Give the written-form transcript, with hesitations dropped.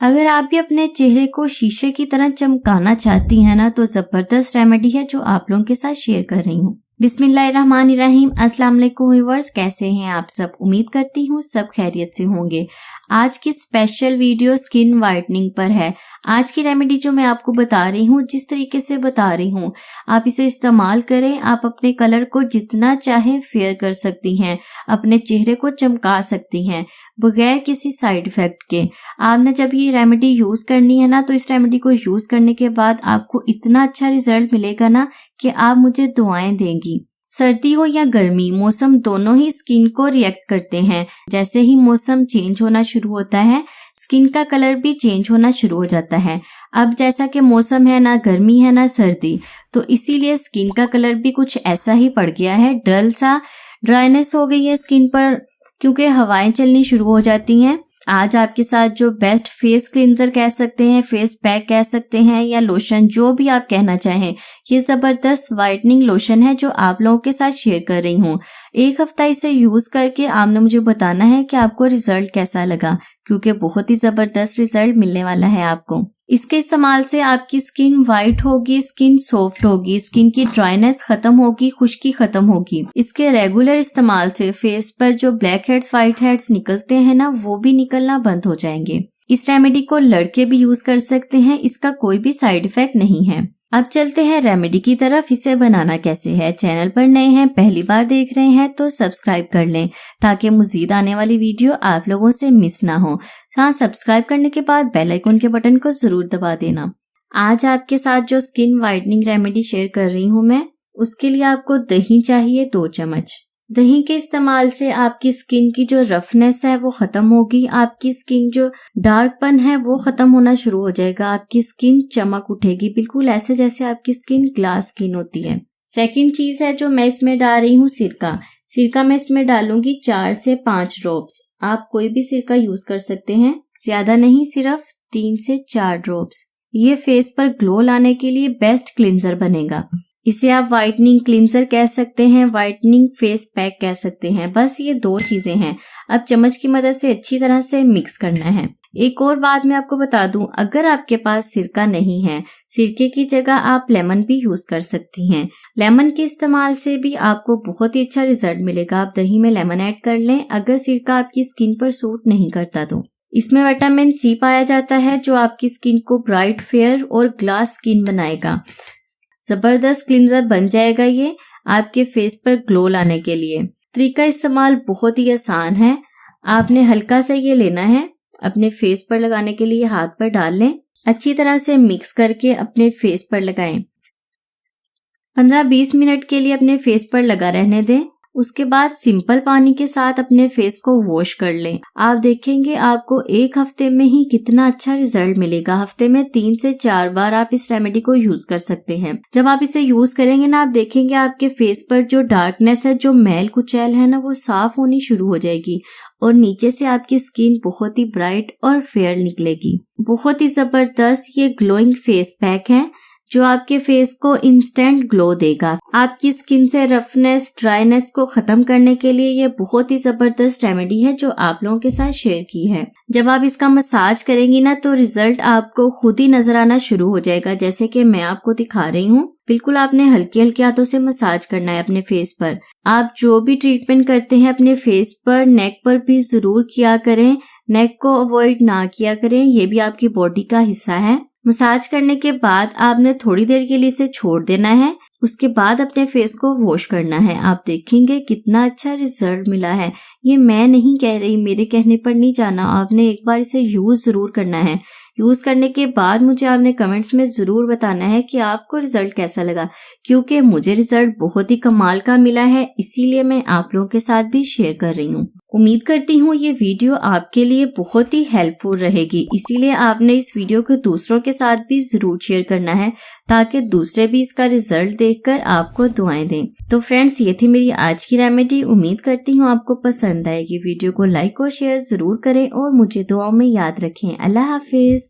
अगर आप भी अपने चेहरे को शीशे की तरह चमकाना चाहती हैं ना, तो जबरदस्त रेमेडी है जो आप लोगों के साथ शेयर कर रही हूँ। बिस्मिल्लाहिर्रहमानिर्रहीम। अस्सलाम वालेकुम व्यूअर्स, कैसे हैं आप सब? उम्मीद करती हूँ सब खैरियत से होंगे। आज की स्पेशल वीडियो स्किन वाइटनिंग पर है। आज की रेमेडी जो मैं आपको बता रही हूँ, जिस तरीके से बता रही हूँ, आप इसे इस्तेमाल करें। आप अपने कलर को जितना चाहे फेयर कर सकती हैं, अपने चेहरे को चमका सकती हैं बगैर किसी साइड इफेक्ट के। आपने जब ये रेमेडी यूज करनी है ना, तो इस रेमेडी को यूज करने के बाद आपको इतना अच्छा रिजल्ट मिलेगा ना कि आप मुझे दुआएं देंगी। सर्दी हो या गर्मी, मौसम दोनों ही स्किन को रिएक्ट करते हैं। जैसे ही मौसम चेंज होना शुरू होता है, स्किन का कलर भी चेंज होना शुरू हो जाता है। अब जैसा कि मौसम है, ना गर्मी है ना सर्दी, तो इसीलिए स्किन का कलर भी कुछ ऐसा ही पड़ गया है। डल सा ड्राइनेस हो गई है स्किन पर, क्योंकि हवाएं चलनी शुरू हो जाती हैं। आज आपके साथ जो बेस्ट फेस क्लींजर कह सकते हैं, फेस पैक कह सकते हैं, या लोशन, जो भी आप कहना चाहें, ये जबरदस्त वाइटनिंग लोशन है जो आप लोगों के साथ शेयर कर रही हूँ। एक हफ्ता इसे यूज करके आपने मुझे बताना है कि आपको रिजल्ट कैसा लगा, क्योंकि बहुत ही जबरदस्त रिजल्ट मिलने वाला है आपको। इसके इस्तेमाल से आपकी स्किन वाइट होगी, स्किन सॉफ्ट होगी, स्किन की ड्राइनेस खत्म होगी, खुश्की खत्म होगी। इसके रेगुलर इस्तेमाल से फेस पर जो ब्लैक हेड्स, व्हाइट हेड्स निकलते हैं ना, वो भी निकलना बंद हो जाएंगे। इस रेमेडी को लड़के भी यूज कर सकते हैं, इसका कोई भी साइड इफेक्ट नहीं है। अब चलते हैं रेमेडी की तरफ। इसे बनाना कैसे है? चैनल पर नए हैं, पहली बार देख रहे हैं तो सब्सक्राइब कर लें, ताकि मजीद आने वाली वीडियो आप लोगों से मिस ना हो। हाँ, सब्सक्राइब करने के बाद बेल आइकन के बटन को जरूर दबा देना। आज आपके साथ जो स्किन वाइटनिंग रेमेडी शेयर कर रही हूँ मैं, उसके लिए आपको दही चाहिए 2 चम्मच। दही के इस्तेमाल से आपकी स्किन की जो रफनेस है वो खत्म होगी। आपकी स्किन जो डार्कपन है वो खत्म होना शुरू हो जाएगा। आपकी स्किन चमक उठेगी, बिल्कुल ऐसे जैसे आपकी स्किन ग्लास स्किन होती है। सेकंड चीज है जो मैं इसमें डाल रही हूँ, सिरका। सिरका मैं इसमें डालूंगी 4 से 5 ड्रॉप्स। आप कोई भी सिरका यूज कर सकते हैं, ज्यादा नहीं, सिर्फ 3 से 4 ड्रॉप्स। ये फेस पर ग्लो लाने के लिए बेस्ट क्लींजर बनेगा। इसे आप वाइटनिंग क्लींजर कह सकते हैं, वाइटनिंग फेस पैक कह सकते हैं। बस ये 2 चीजें हैं। अब चम्मच की मदद से अच्छी तरह से मिक्स करना है। एक और बात मैं आपको बता दूं, अगर आपके पास सिरका नहीं है, सिरके की जगह आप लेमन भी यूज कर सकती हैं। लेमन के इस्तेमाल से भी आपको बहुत ही अच्छा रिजल्ट मिलेगा। आप दही में लेमन ऐड कर लें, अगर सिरका आपकी स्किन पर सूट नहीं करता तो। इसमें विटामिन सी पाया जाता है, जो आपकी स्किन को ब्राइट, फेयर और ग्लास स्किन बनाएगा। जबरदस्त क्लींजर बन जाएगा ये आपके फेस पर ग्लो लाने के लिए। तरीका इस्तेमाल बहुत ही आसान है। आपने हल्का सा ये लेना है, अपने फेस पर लगाने के लिए हाथ पर डाल लें, अच्छी तरह से मिक्स करके अपने फेस पर लगाएं। 15-20 मिनट के लिए अपने फेस पर लगा रहने दें। उसके बाद सिंपल पानी के साथ अपने फेस को वॉश कर लें। आप देखेंगे आपको 1 हफ्ते में ही कितना अच्छा रिजल्ट मिलेगा। हफ्ते में 3 से 4 बार आप इस रेमेडी को यूज कर सकते हैं। जब आप इसे यूज करेंगे ना, आप देखेंगे आपके फेस पर जो डार्कनेस है, जो मैल कुचैल है ना, वो साफ होनी शुरू हो जाएगी और नीचे से आपकी स्किन बहुत ही ब्राइट और फेयर निकलेगी। बहुत ही जबरदस्त ये ग्लोइंग फेस पैक है, जो आपके फेस को इंस्टेंट ग्लो देगा। आपकी स्किन से रफनेस, ड्राइनेस को खत्म करने के लिए ये बहुत ही जबरदस्त रेमेडी है जो आप लोगों के साथ शेयर की है। जब आप इसका मसाज करेंगी ना, तो रिजल्ट आपको खुद ही नजर आना शुरू हो जाएगा, जैसे कि मैं आपको दिखा रही हूँ। बिल्कुल आपने हल्के हल्के हाथों से मसाज करना है अपने फेस पर। आप जो भी ट्रीटमेंट करते हैं अपने फेस पर, नेक पर भी जरूर किया करें। नेक को अवॉइड ना किया करें, ये भी आपकी बॉडी का हिस्सा है। मसाज करने के बाद आपने थोड़ी देर के लिए इसे छोड़ देना है। उसके बाद अपने फेस को वॉश करना है। आप देखेंगे कितना अच्छा रिजल्ट मिला है। ये मैं नहीं कह रही, मेरे कहने पर नहीं जाना, आपने एक बार इसे यूज जरूर करना है। यूज करने के बाद मुझे आपने कमेंट्स में जरूर बताना है कि आपको रिजल्ट कैसा लगा, क्योंकि मुझे रिजल्ट बहुत ही कमाल का मिला है, इसीलिए मैं आप लोगों के साथ भी शेयर कर रही हूँ। उम्मीद करती हूँ ये वीडियो आपके लिए बहुत ही हेल्पफुल रहेगी, इसीलिए आपने इस वीडियो को दूसरों के साथ भी जरूर शेयर करना है, ताकि दूसरे भी इसका रिजल्ट देखकर आपको दुआएं दें। तो फ्रेंड्स, ये थी मेरी आज की रेमेडी। उम्मीद करती हूँ आपको पसंद आएगी। वीडियो को लाइक और शेयर जरूर करें और मुझे दुआओं में याद रखें। अल्लाह हाफिज।